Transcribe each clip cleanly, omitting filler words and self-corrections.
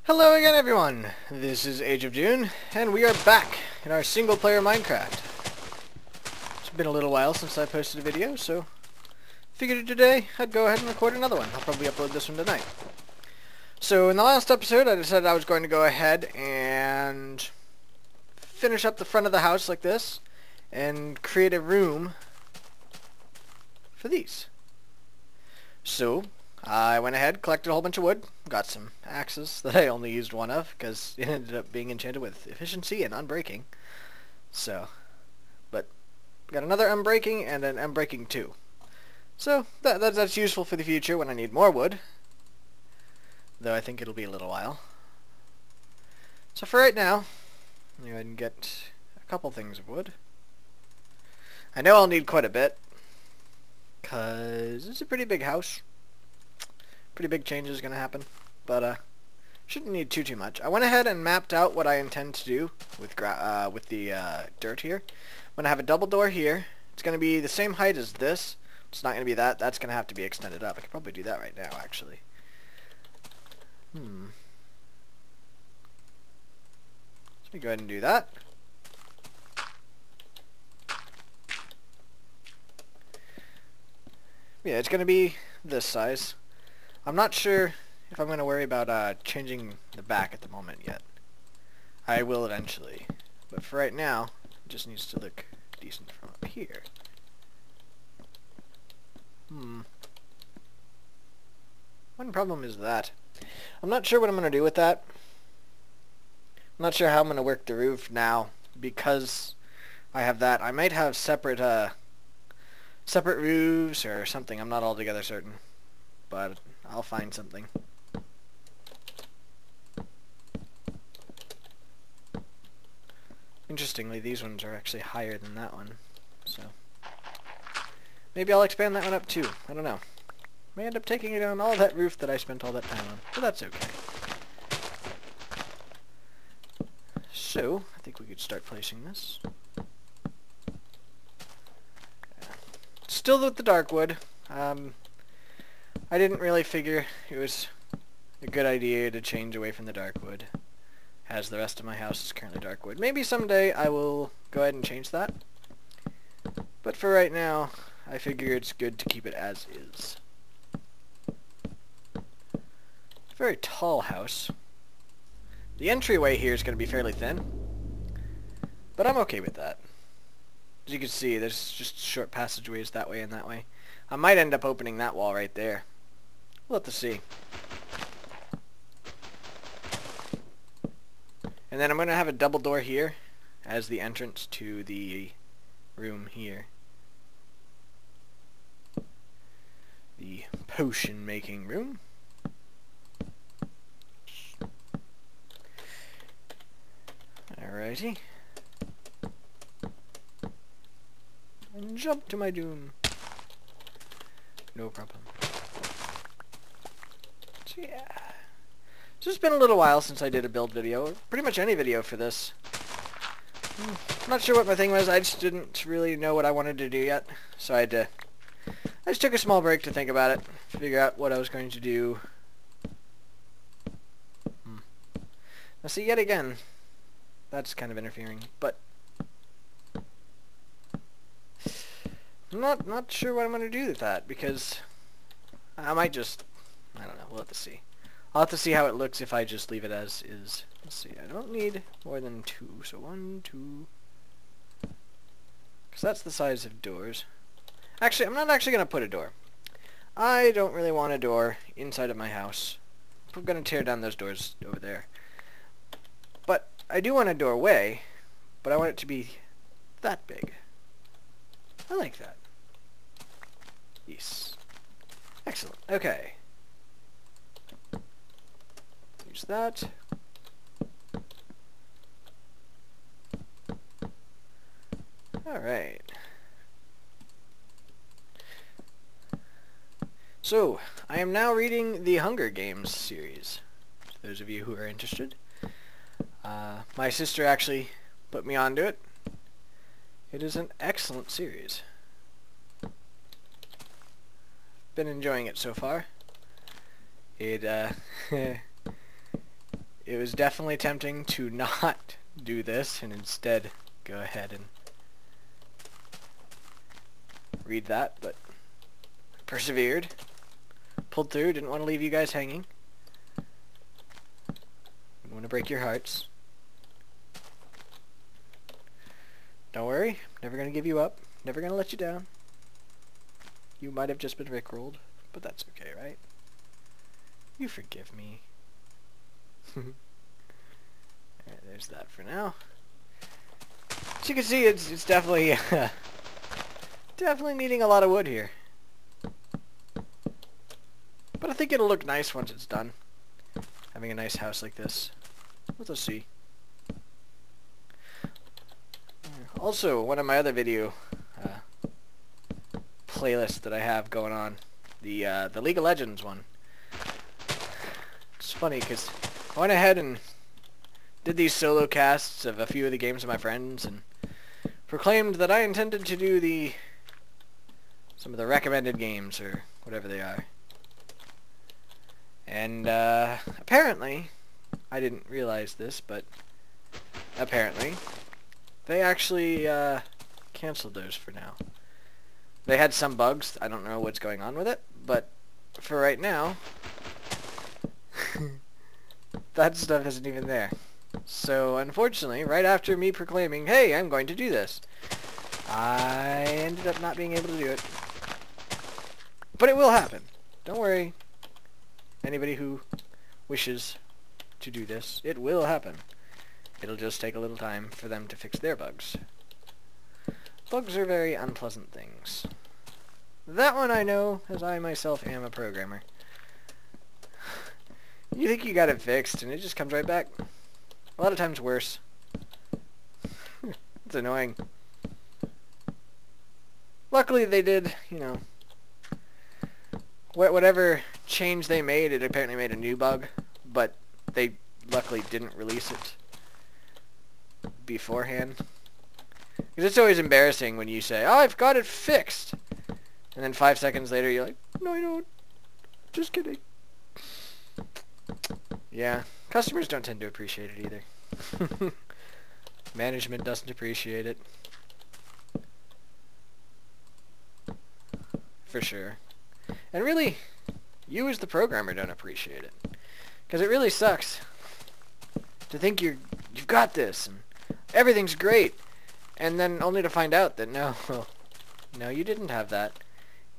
Hello again, everyone. This is AgeOfDune, and we are back in our single-player Minecraft. It's been a little while since I posted a video, so figured today I'd go ahead and record another one. I'll probably upload this one tonight. So in the last episode, I decided I was going to go ahead and finish up the front of the house like this, and create a room for these. So I went ahead, collected a whole bunch of wood, got some axes that I only used one of because it ended up being enchanted with efficiency and unbreaking. So, but got another unbreaking and an unbreaking 2. So that's useful for the future when I need more wood, though I think it'll be a little while. So for right now, I'm going to go ahead and get a couple things of wood. I know I'll need quite a bit, because it's a pretty big house. Pretty big changes going to happen, but shouldn't need too much. I went ahead and mapped out what I intend to do with the dirt here. I'm going to have a double door here. It's going to be the same height as this. It's not going to be that. That's going to have to be extended up. I could probably do that right now, actually. Let me go ahead and do that. Yeah, it's going to be this size. I'm not sure if I'm going to worry about changing the back at the moment yet. I will eventually. But for right now, it just needs to look decent from up here. One problem is that I'm not sure what I'm going to do with that. I'm not sure how I'm going to work the roof now because I have that. I might have separate roofs or something. I'm not altogether certain, but I'll find something. Interestingly, these ones are actually higher than that one, so maybe I'll expand that one up too. I don't know. May end up taking it on all that roof that I spent all that time on, but that's okay. So, I think we could start placing this. Still with the dark wood. I didn't really figure it was a good idea to change away from the dark wood, as the rest of my house is currently dark wood. Maybe someday I will go ahead and change that, but for right now, I figure it's good to keep it as is. Very tall house. The entryway here is going to be fairly thin, but I'm okay with that. As you can see, there's just short passageways that way and that way. I might end up opening that wall right there. We'll have to see. And then I'm going to have a double door here as the entrance to the room here. The potion making room. Alrighty. And jump to my doom. No problem. So yeah. So it's been a little while since I did a build video, or pretty much any video for this. I'm not sure what my thing was. I just didn't really know what I wanted to do yet, so I just took a small break to think about it, figure out what I was going to do. Now see, yet again, that's kind of interfering, but I'm not sure what I'm going to do with that, because I might just, I don't know, we'll have to see. I'll have to see how it looks if I just leave it as is. Let's see, I don't need more than 2, so 1, 2, because that's the size of doors. Actually, I'm not actually going to put a door. I don't really want a door inside of my house. I'm going to tear down those doors over there. But I do want a doorway, but I want it to be that big. I like that. Yes. Excellent. Okay. Use that. Alright. So, I am now reading the Hunger Games series. For those of you who are interested. My sister actually put me onto it. It is an excellent series. Been enjoying it so far. It it was definitely tempting to not do this and instead go ahead and read that, but persevered, pulled through, didn't want to leave you guys hanging. Didn't want to break your hearts. Don't worry, never going to give you up, never going to let you down. You might have just been rickrolled, but that's okay, right? You forgive me. Alright, there's that for now. As you can see, it's definitely definitely needing a lot of wood here. But I think it'll look nice once it's done. Having a nice house like this. Let's see. Also, one of my other video playlists that I have going on, the League of Legends one. It's funny because I went ahead and did these solo casts of a few of the games of my friends and proclaimed that I intended to do some of the recommended games or whatever they are. And apparently, I didn't realize this, but apparently they actually canceled those for now. They had some bugs. I don't know what's going on with it, but for right now, that stuff isn't even there. So unfortunately, right after me proclaiming, hey, I'm going to do this, I ended up not being able to do it. But it will happen. Don't worry. Anybody who wishes to do this, it will happen. It'll just take a little time for them to fix their bugs. Bugs are very unpleasant things. That one I know, as I myself am a programmer. You think you got it fixed, and it just comes right back. A lot of times worse. It's annoying. Luckily they did, you know, whatever change they made, it apparently made a new bug, but they luckily didn't release it beforehand. Because it's always embarrassing when you say, oh, I've got it fixed, and then 5 seconds later you're like, no, I don't. Just kidding. Yeah, customers don't tend to appreciate it either. Management doesn't appreciate it. For sure. And really, you as the programmer don't appreciate it. Because it really sucks to think you've got this and everything's great, and then only to find out that no, you didn't have that.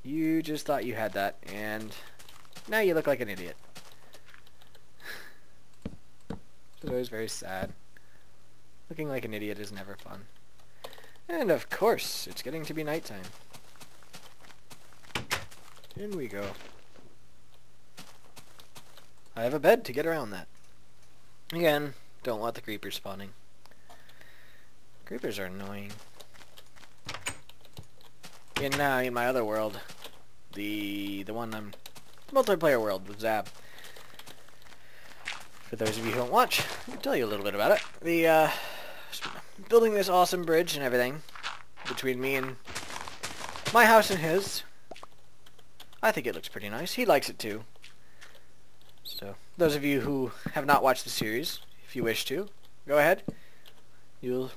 You just thought you had that, and now you look like an idiot. It's always very sad. Looking like an idiot is never fun. And of course, it's getting to be nighttime. In we go. I have a bed to get around that. Again, don't want the creepers spawning. Creepers are annoying. In my other world, the one I'm multiplayer world with Zab. For those of you who don't watch, I can tell you a little bit about it. Building this awesome bridge and everything between me and my house and his. I think it looks pretty nice. He likes it too. So, those of you who have not watched the series, if you wish to, go ahead. You'll,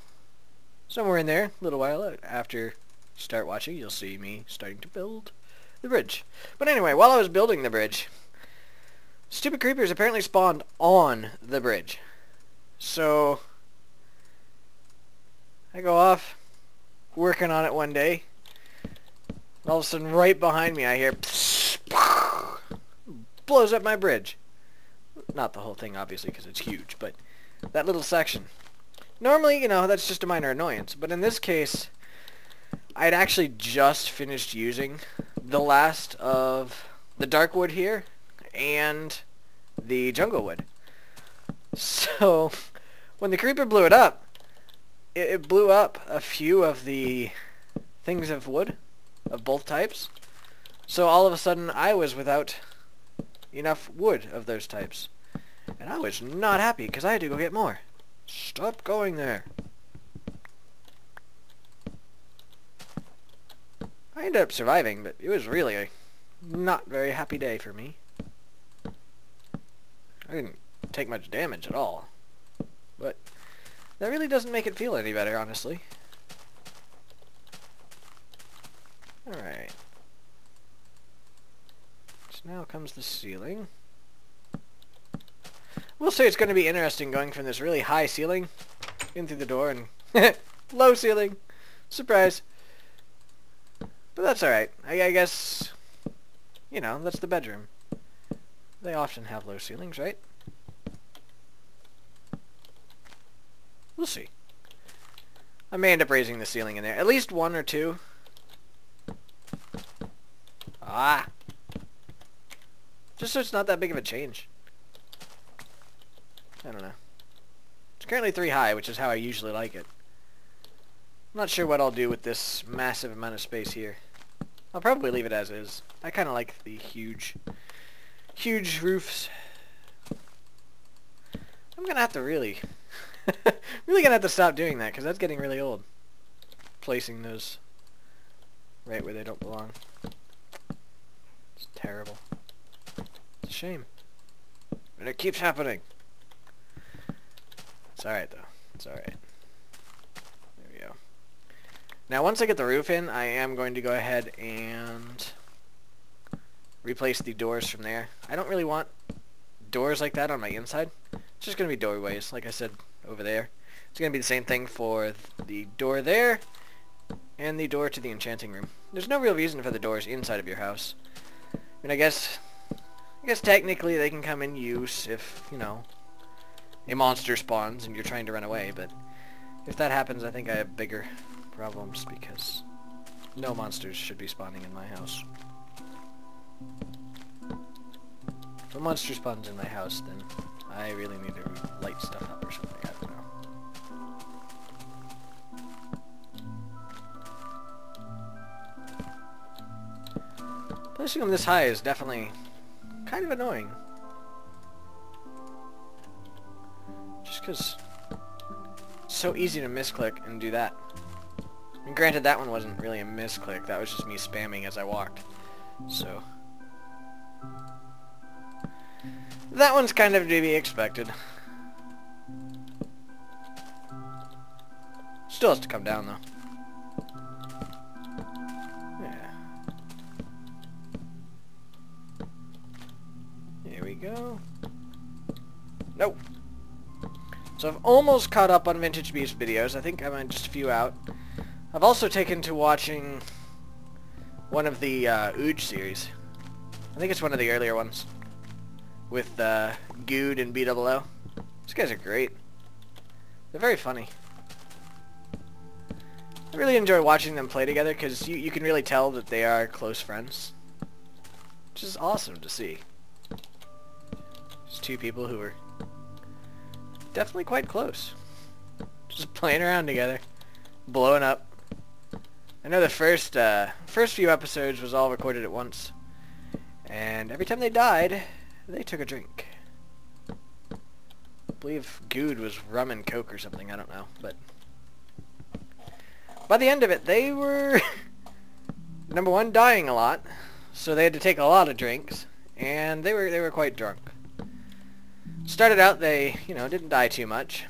somewhere in there, a little while after you start watching, you'll see me starting to build the bridge. But anyway, while I was building the bridge, stupid creepers apparently spawned on the bridge. So, I go off, working on it one day. All of a sudden, right behind me, I hear blows up my bridge. Not the whole thing, obviously, because it's huge, but that little section. Normally, you know, that's just a minor annoyance, but in this case, I'd actually just finished using the last of the dark wood here and the jungle wood. So, when the creeper blew it up, it blew up a few of the things of wood, of both types. So all of a sudden I was without enough wood of those types. And I was not happy because I had to go get more. Stop going there. I ended up surviving, but it was really a not very happy day for me. I didn't don't take much damage at all. But that really doesn't make it feel any better, honestly. Alright. So now comes the ceiling. We'll say it's going to be interesting going from this really high ceiling in through the door and low ceiling. Surprise. But that's alright. I guess, you know, that's the bedroom. They often have low ceilings, right? We'll see. I may end up raising the ceiling in there. At least one or two. Ah! Just so it's not that big of a change. I don't know. It's currently 3 high, which is how I usually like it. I'm not sure what I'll do with this massive amount of space here. I'll probably leave it as is. I kind of like the huge roofs. I'm gonna have to really gonna have to stop doing that, because that's getting really old. Placing those right where they don't belong. It's terrible. It's a shame. And it keeps happening. It's alright though. It's alright. There we go. Now once I get the roof in, I am going to go ahead and replace the doors from there. I don't really want doors like that on my inside. It's just going to be doorways, like I said over there. It's going to be the same thing for the door there and the door to the enchanting room. There's no real reason for the doors inside of your house. I mean, I guess technically they can come in use if, you know, a monster spawns and you're trying to run away, but if that happens, I think I have bigger problems, because no monsters should be spawning in my house. If a monster spawns in my house, then I really need to light stuff up or something. I don't know. Placing them this high is definitely kind of annoying. Just because it's so easy to misclick and do that. And granted, that one wasn't really a misclick. That was just me spamming as I walked. So that one's kind of to be expected. Still has to come down though. Yeah. Here we go. Nope. So I've almost caught up on Vintage Beast videos. I think I'm just a few out. I've also taken to watching one of the Ooge series. I think it's one of the earlier ones. With Good and BOO. These guys are great. They're very funny. I really enjoy watching them play together, because you can really tell that they are close friends. Which is awesome to see. Just two people who are definitely quite close. Just playing around together. Blowing up. I know the first few episodes was all recorded at once. And every time they died, they took a drink. I believe Good was rum and coke or something, I don't know. But by the end of it, they were, number one, dying a lot. So they had to take a lot of drinks. And they were quite drunk. Started out, they, you know, didn't die too much.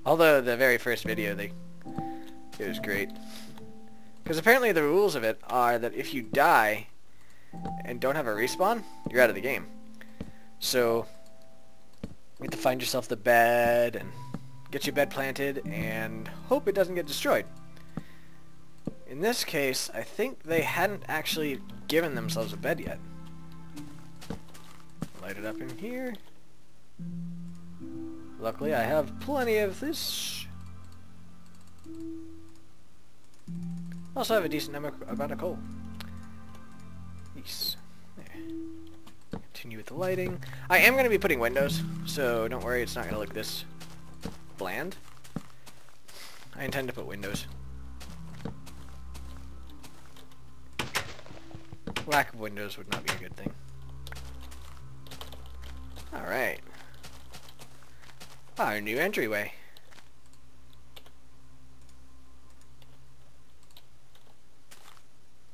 Although the very first video, it was great. Because apparently the rules of it are that if you die and don't have a respawn, you're out of the game. So you have to find yourself the bed and get your bed planted and hope it doesn't get destroyed. In this case, I think they hadn't actually given themselves a bed yet. Light it up in here. Luckily, I have plenty of this. Also have a decent amount of coal. Nice. There. Continue with the lighting. I am going to be putting windows, so don't worry, it's not going to look this bland. I intend to put windows. Lack of windows would not be a good thing. Alright. Our new entryway.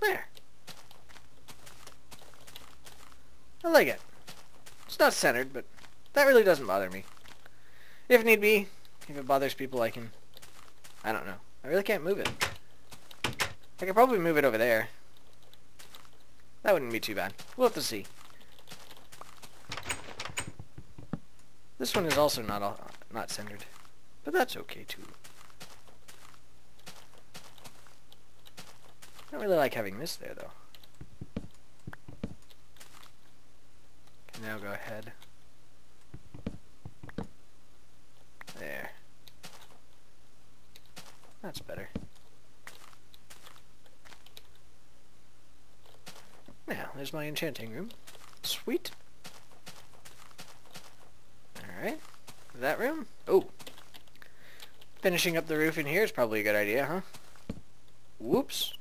There. I like it. It's not centered, but that really doesn't bother me. If need be, if it bothers people, I don't know. I really can't move it. I could probably move it over there. That wouldn't be too bad. We'll have to see. This one is also not centered, but that's okay too. I don't really like having this there though. Can now go ahead. There. That's better. Now, there's my enchanting room. Sweet. Alright. That room? Oh. Finishing up the roof in here is probably a good idea, huh? Whoops.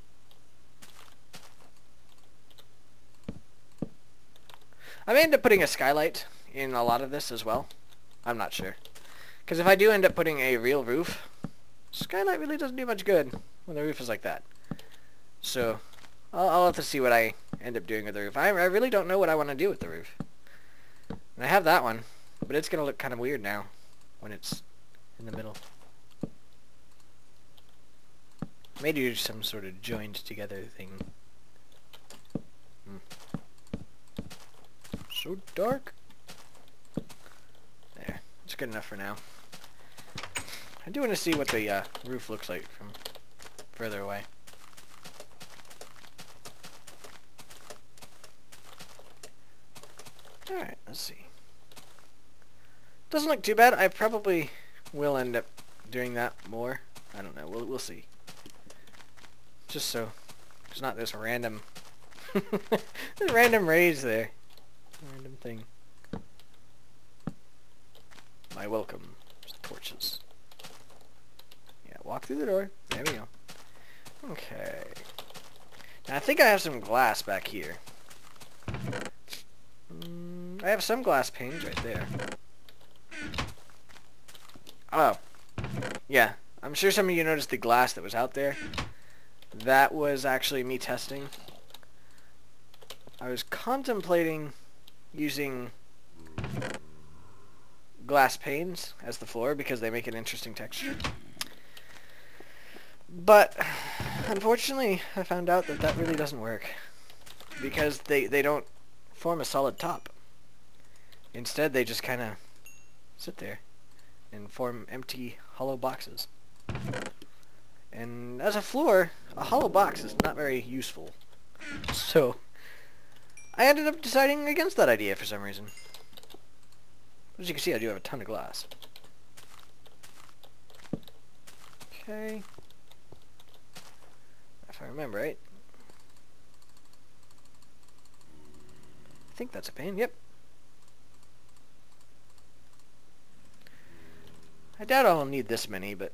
I may end up putting a skylight in a lot of this as well. I'm not sure. Because if I do end up putting a real roof, skylight really doesn't do much good when the roof is like that. So, I'll have to see what I end up doing with the roof. I really don't know what I want to do with the roof. And I have that one, but it's going to look kind of weird now when it's in the middle. Maybe do some sort of joined together thing. So dark. There. It's good enough for now. I do want to see what the roof looks like from further away. Alright, let's see. Doesn't look too bad. I probably will end up doing that more. I don't know. We'll see. Just so it's not this random this random raise there. Random thing. My welcome. Torches. Yeah, walk through the door. There we go. Okay. Now I think I have some glass back here. I have some glass panes right there. Oh. Yeah. I'm sure some of you noticed the glass that was out there. That was actually me testing. I was contemplating using glass panes as the floor because they make an interesting texture. But unfortunately, I found out that that really doesn't work because they don't form a solid top. Instead, they just kind of sit there and form empty, hollow boxes. And as a floor, a hollow box is not very useful. So, I ended up deciding against that idea for some reason. As you can see, I do have a ton of glass. Okay. If I remember right. I think that's a pane. Yep. I doubt I'll need this many, but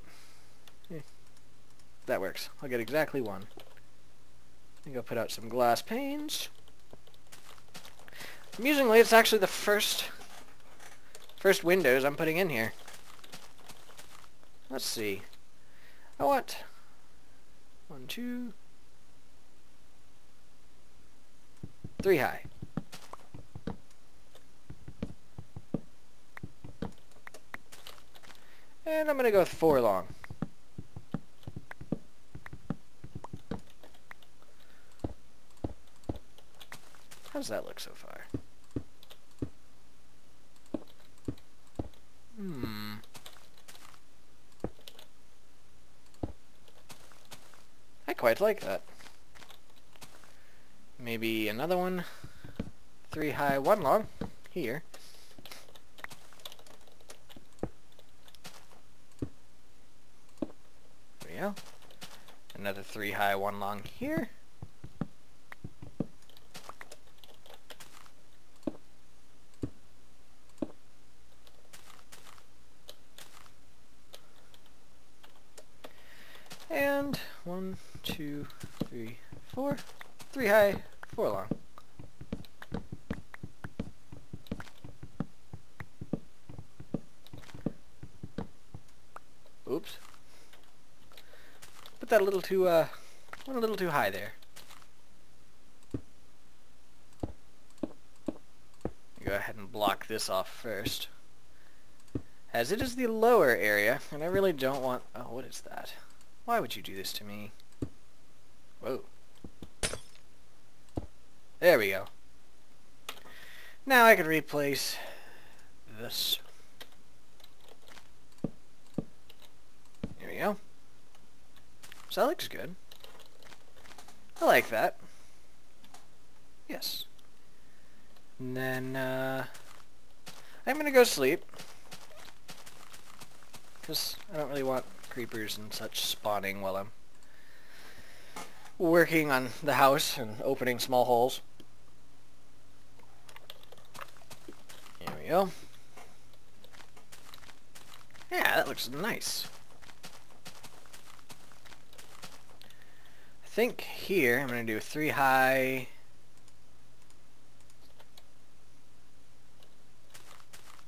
that works. I'll get exactly one. I think I'll put out some glass panes. Amusingly, it's actually the first windows I'm putting in here. Let's see. I want 1, 2, 3 high. And I'm going to go with 4 long. How does that look so far? I quite like that. Maybe another one. 3 high, 1 long. Here. There we go. Another 3 high, 1 long here. And 1, 2, 3, 4. 3 high, 4 long. Oops. Put that a little too, went a little too high there. Go ahead and block this off first, as it is the lower area, and I really don't want... Oh, what is that? Why would you do this to me? Whoa. There we go. Now I can replace this. There we go. So that looks good. I like that. Yes. And then, I'm gonna go sleep. Because I don't really want creepers and such spawning while I'm working on the house and opening small holes. There we go. Yeah, that looks nice. I think here I'm going to do 3 high.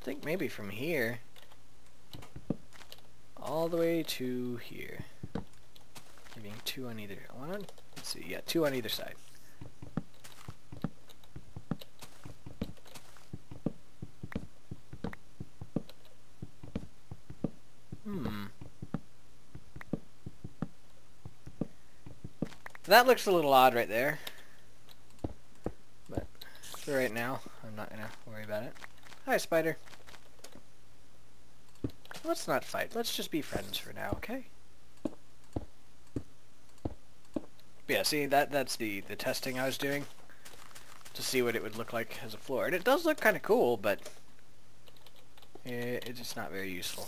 I think maybe from here all the way to here. Giving 2 on either one. Let's see, yeah, 2 on either side. That looks a little odd right there. But for right now, I'm not going to worry about it. Hi, spider. Let's not fight. Let's just be friends for now, okay? But yeah, see, that's the testing I was doing to see what it would look like as a floor. And it does look kind of cool, but it's just not very useful.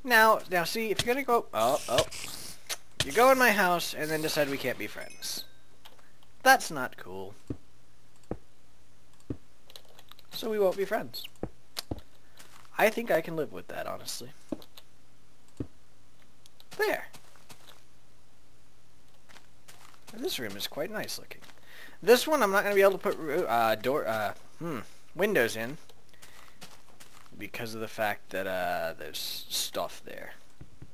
Now see, if you're gonna go... You go in my house and then decide we can't be friends. That's not cool. So we won't be friends. I think I can live with that, honestly. There. This room is quite nice looking. This one I'm not going to be able to put windows in because of the fact that there's stuff there.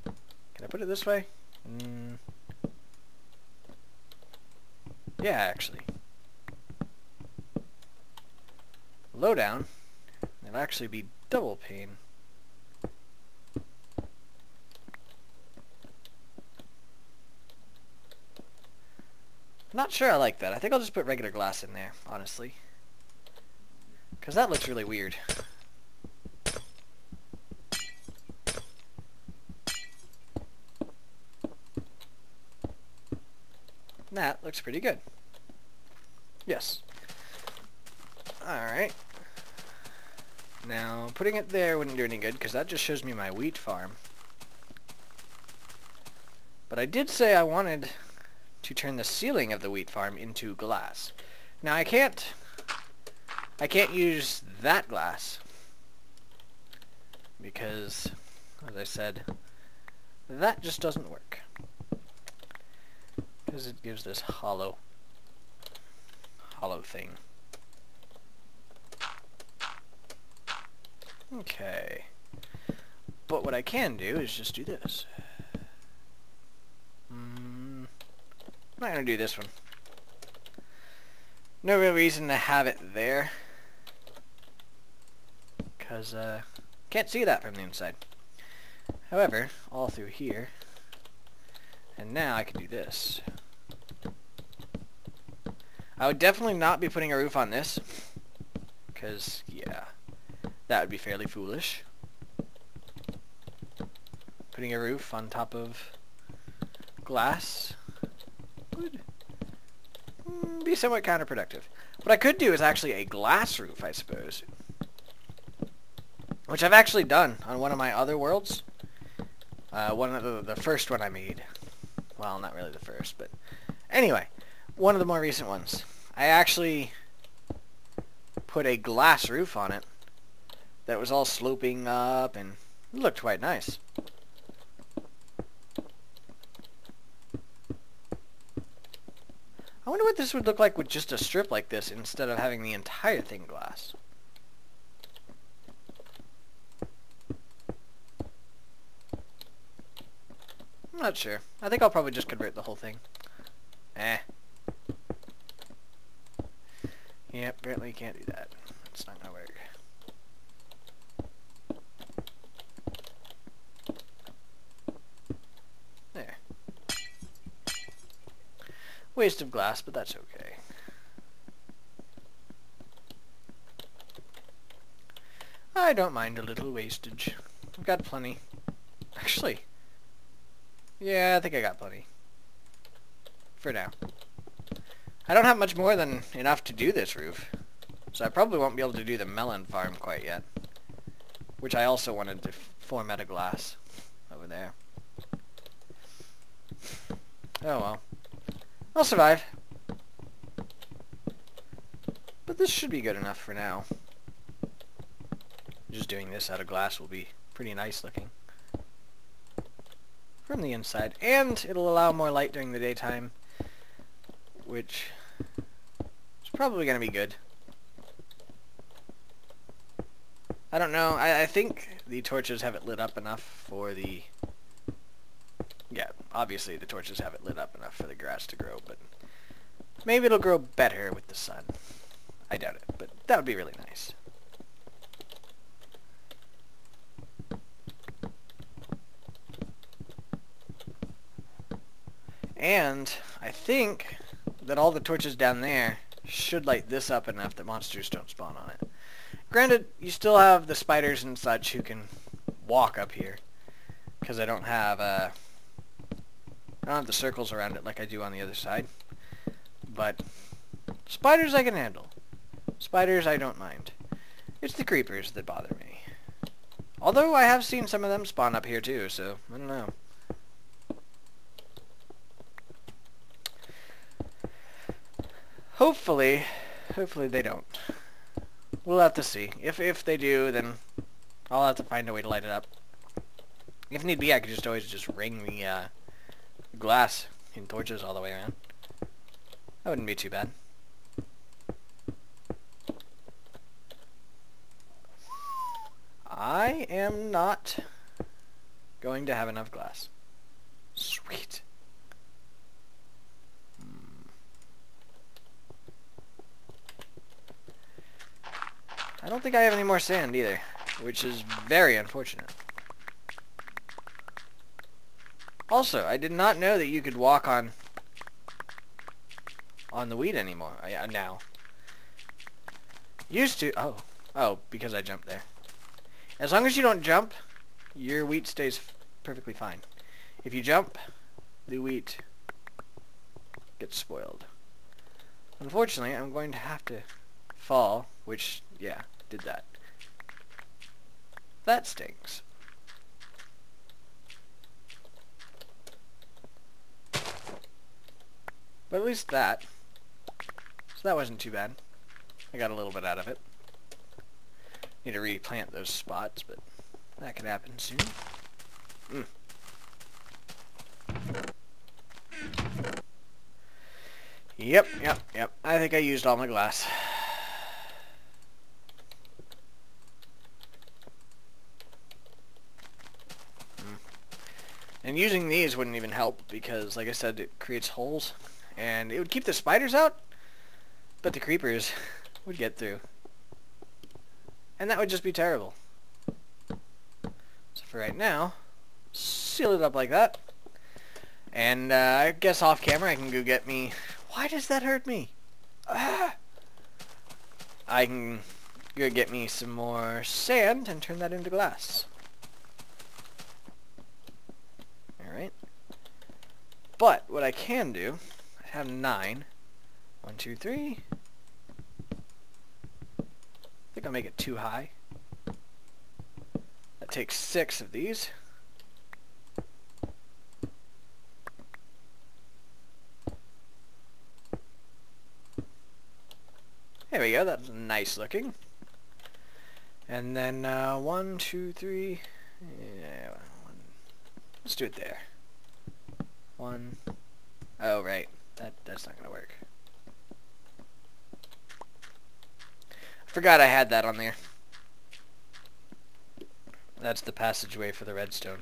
Can I put it this way? Yeah, actually. Low down. It'll actually be double pane. Not sure I like that. I think I'll just put regular glass in there, honestly. Because that looks really weird. That looks pretty good. Yes. Alright. Now, putting it there wouldn't do any good, because that just shows me my wheat farm. But I did say I wanted to turn the ceiling of the wheat farm into glass. Now I can't use that glass because, as I said, that just doesn't work because it gives this hollow thing. Okay, but what I can do is just do this. I'm not going to do this one. No real reason to have it there. Because, can't see that from the inside. However, all through here. And now I can do this. I would definitely not be putting a roof on this. Because, yeah, that would be fairly foolish. Putting a roof on top of glass would be somewhat counterproductive. What I could do is actually a glass roof, I suppose. Which I've actually done on one of my other worlds. One of the first one I made. Well, not really the first, but anyway, one of the more recent ones. I actually put a glass roof on it that was all sloping up and it looked quite nice. I wonder what this would look like with just a strip like this instead of having the entire thing glass. I'm not sure. I think I'll probably just convert the whole thing. Yep, apparently you can't do that. It's not gonna work. There. Waste of glass, but that's okay. I don't mind a little wastage. I've got plenty. Actually, yeah, I think I got plenty. For now. I don't have much more than enough to do this roof. So I probably won't be able to do the melon farm quite yet. Which I also wanted to form out of glass. Over there. Oh well. I'll survive. But this should be good enough for now. Just doing this out of glass will be pretty nice looking. From the inside. And it'll allow more light during the daytime. Which is probably going to be good. I don't know. I think the torches have it lit up enough for the... Yeah, obviously the torches have it lit up enough for the grass to grow, but maybe it'll grow better with the sun. I doubt it, but that would be really nice. And I think that all the torches down there should light this up enough that monsters don't spawn on it. Granted, you still have the spiders and such who can walk up here, because I don't have the circles around it like I do on the other side. But spiders I can handle. Spiders I don't mind. It's the creepers that bother me. Although I have seen some of them spawn up here too, so I don't know. Hopefully they don't. We'll have to see. If they do, then I'll have to find a way to light it up. If need be, I could just always just ring the glass in torches all the way around. That wouldn't be too bad. I am not going to have enough glass. Sweet. I don't think I have any more sand either, which is very unfortunate. Also, I did not know that you could walk on the wheat anymore. Now. Used to. Oh, because I jumped there. As long as you don't jump, your wheat stays perfectly fine. If you jump, the wheat gets spoiled. Unfortunately, I'm going to have to fall, which, yeah, did that. That stinks. But at least that. So that wasn't too bad. I got a little bit out of it. Need to replant those spots, but that could happen soon. Yep. I think I used all my glass. And using these wouldn't even help because, like I said, it creates holes. And it would keep the spiders out, but the creepers would get through. And that would just be terrible. So for right now, seal it up like that. And I guess off camera I can go get me... Why does that hurt me? Ah! I can go get me some more sand and turn that into glass. Alright. But what I can do... I have 9. 1, 2, 3... I think I'll make it too high. That takes 6 of these. There we go, that's nice looking. And then 1, 2, 3... Yeah, let's do it there. 1... Oh, right. That's not going to work. Forgot I had that on there. That's the passageway for the redstone.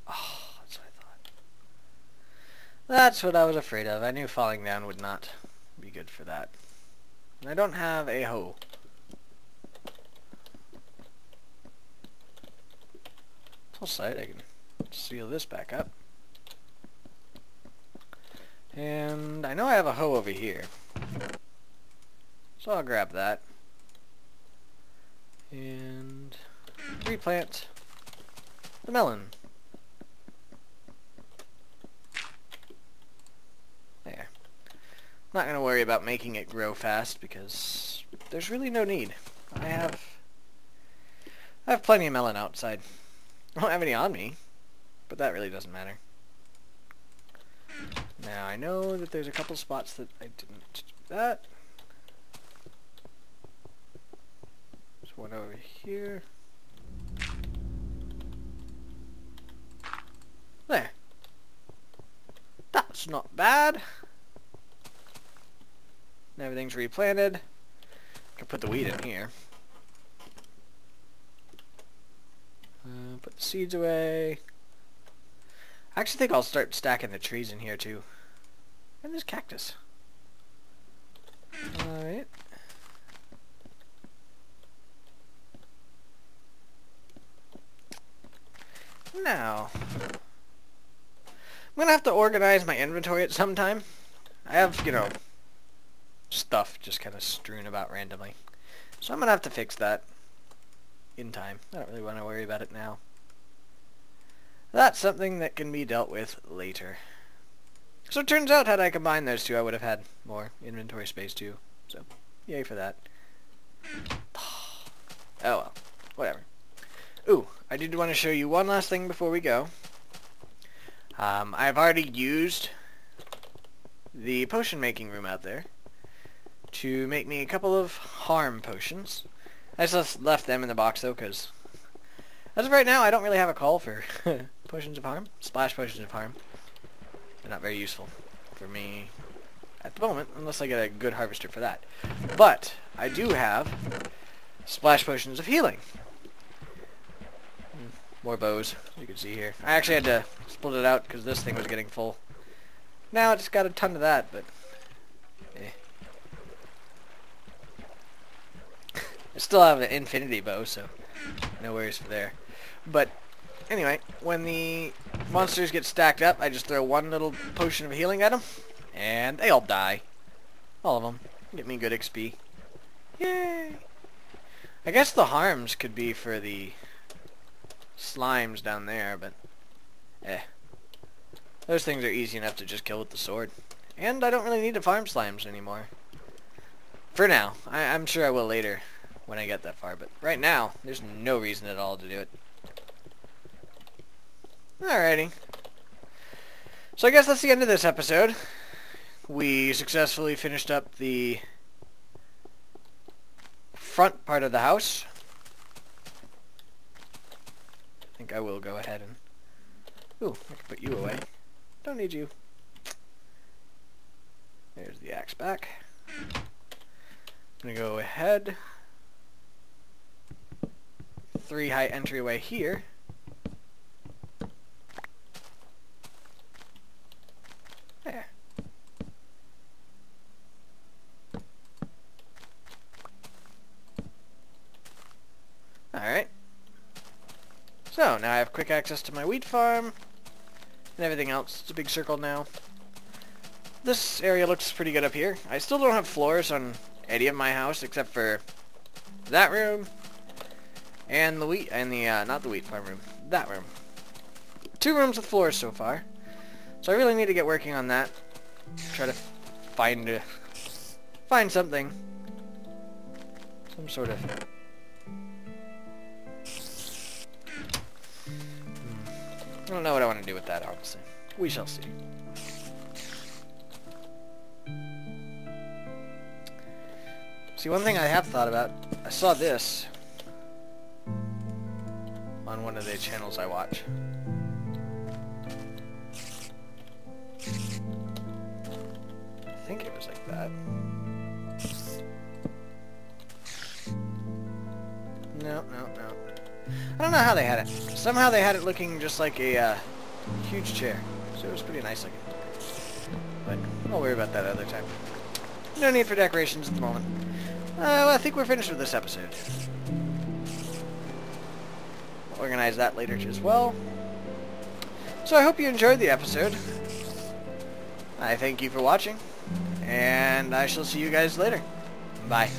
Oh, that's what I thought. That's what I was afraid of. I knew falling down would not be good for that. And I don't have a hoe. Full site, I can seal this back up. And I know I have a hoe over here. So I'll grab that. And replant the melon. There. I'm not going to worry about making it grow fast because there's really no need. I have plenty of melon outside. I don't have any on me, but that really doesn't matter. Now I know that there's a couple spots that I didn't do that. There's one over here. There. That's not bad. And everything's replanted. I can put the wheat in here. Put the seeds away. I actually think I'll start stacking the trees in here too. And this cactus. Alright. Now, I'm gonna have to organize my inventory at some time. I have, you know, stuff just kind of strewn about randomly. So I'm gonna have to fix that in time. I don't really want to worry about it now. That's something that can be dealt with later. So it turns out had I combined those two, I would have had more inventory space too. So, yay for that. Oh well, whatever. Ooh, I did want to show you one last thing before we go. I've already used the potion making room out there to make me a couple of harm potions. I just left them in the box though, because as of right now, I don't really have a call for potions of harm. Splash potions of harm. They're not very useful for me at the moment, unless I get a good harvester for that. But I do have splash potions of healing. More bows, you can see here. I actually had to split it out because this thing was getting full. Now it's got a ton of that, but I still have an infinity bow, so no worries for there. But anyway, when the monsters get stacked up, I just throw one little potion of healing at them, and they all die. All of them. Get me good XP. Yay! I guess the harms could be for the slimes down there, but those things are easy enough to just kill with the sword. And I don't really need to farm slimes anymore. For now. I'm sure I will later when I get that far, but right now, there's no reason at all to do it. Alrighty. So I guess that's the end of this episode. We successfully finished up the front part of the house. I think I will go ahead and... Ooh, I can put you away. Don't need you. There's the axe back. I'm gonna go ahead. 3 height entryway here. There. Alright. So, now I have quick access to my wheat farm and everything else. It's a big circle now. This area looks pretty good up here. I still don't have floors on any of my house except for that room and the wheat, and the, not the wheat farm room, that room. 2 rooms with floors so far. So I really need to get working on that. Try to find something. Some sort of... I don't know what I want to do with that, honestly. We shall see. See, one thing I have thought about, I saw this on one of the channels I watch. I think it was like that. No. I don't know how they had it. Somehow they had it looking just like a huge chair. So it was pretty nice looking. but I'll worry about that other time. No need for decorations at the moment. Well, I think we're finished with this episode. I'll organize that later as well. So I hope you enjoyed the episode. I thank you for watching, and I shall see you guys later. Bye.